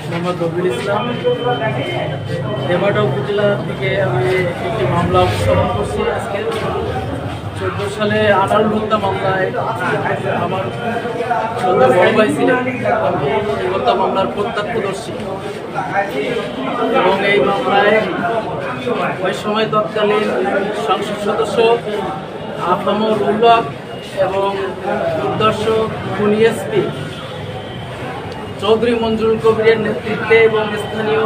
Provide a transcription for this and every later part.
মোহাম্মদ রবিউল ইসলাম, দেবাটা উপজেলা থেকে আমি একটি মামলা উপস্থাপন করছি। আজকে 14 সালে আনারুল হত্যা মামলায় আমার বড় ভাই ছিলেন, আমি এই হত্যা মামলার প্রত্যক্ষদর্শী এবং এই মামলায় ওই সময় তৎকালীন সংসদ সদস্য আফামুল উল্লাহ এবং দুর্দর্শক খুনি এসপি চৌধুরী মঞ্জুরুল কবিরের নেতৃত্বে এবং স্থানীয়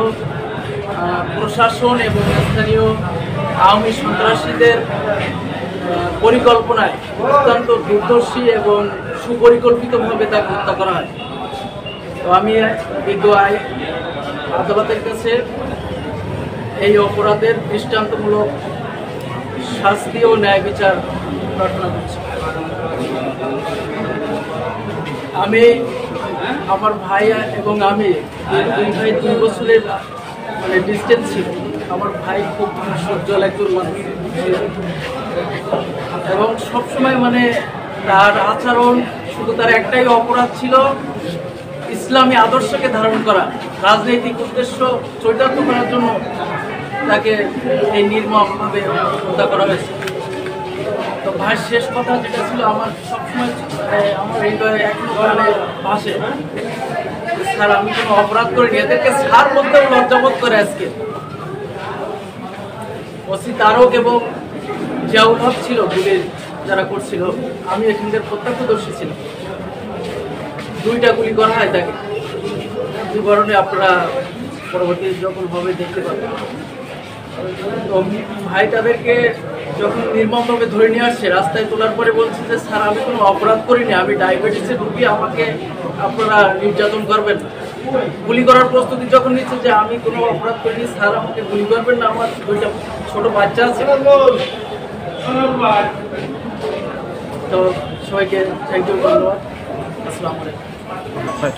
প্রশাসন এবং স্থানীয় আওয়ামী সন্ত্রাসীদের পরিকল্পনায় অত্যন্ত দুর্দর্শী এবং সুপরিকল্পিতভাবে তাকে হত্যা করা হয়। তো আমি বিজ্ঞ আদালতের কাছে এই অপরাধের দৃষ্টান্তমূলক শাস্তি ও ন্যায় বিচার প্রার্থনা করছি। আমি, আমার ভাই এবং আমি দুই ভাই 2 বছরের ডিস্টেন্স ছিল। আমার ভাই খুব সজ্জল একজন মানুষ এবং সবসময় তার আচরণ, শুধু তার একটাই অপরাধ ছিল ইসলামী আদর্শকে ধারণ করা, রাজনৈতিক উদ্দেশ্য চরিতার্থ করার জন্য তাকে এই নির্মমভাবে হত্যা করা হয়েছে। তো ভাইয়ের শেষ কথা যেটা ছিল, আমার সবসময় আমার হৃদয়ে এখনো ভাসে, স্যার আমি কোনো অপরাধ করিনি। এদেরকে স্যার বলতেও লজ্জাবোধ করে আজকে। ওসি তারক এবং জিয়াউল হক ছিল গুলির যারা করছিল, আমি এখানকার প্রত্যক্ষদর্শী ছিলাম। 2টা গুলি করা হয় তাকে, বিবরণে আপনারা পরবর্তী যখন হবে দেখতে পাবেন। তো ভাই তাদেরকে যখন নির্মমভাবে ধরে নিয়ে আসছে, রাস্তায় তোলার পরে বলছে যে স্যার আমি কোনো অপরাধ করিনি, আমি ডায়াবেটিসে রুগী, আমাকে আপনারা নির্যাতন করবেন না। গুলি করার প্রস্তুতি যখন নিচ্ছে যে আমি কোনো অপরাধ করিনি স্যার, আমাকে গুলি করবেন না, আমার 2টা ছোট বাচ্চা আছে। তো সবাইকে থ্যাংক ইউ, ধন্যবাদ। আসসালামু আলাইকুম।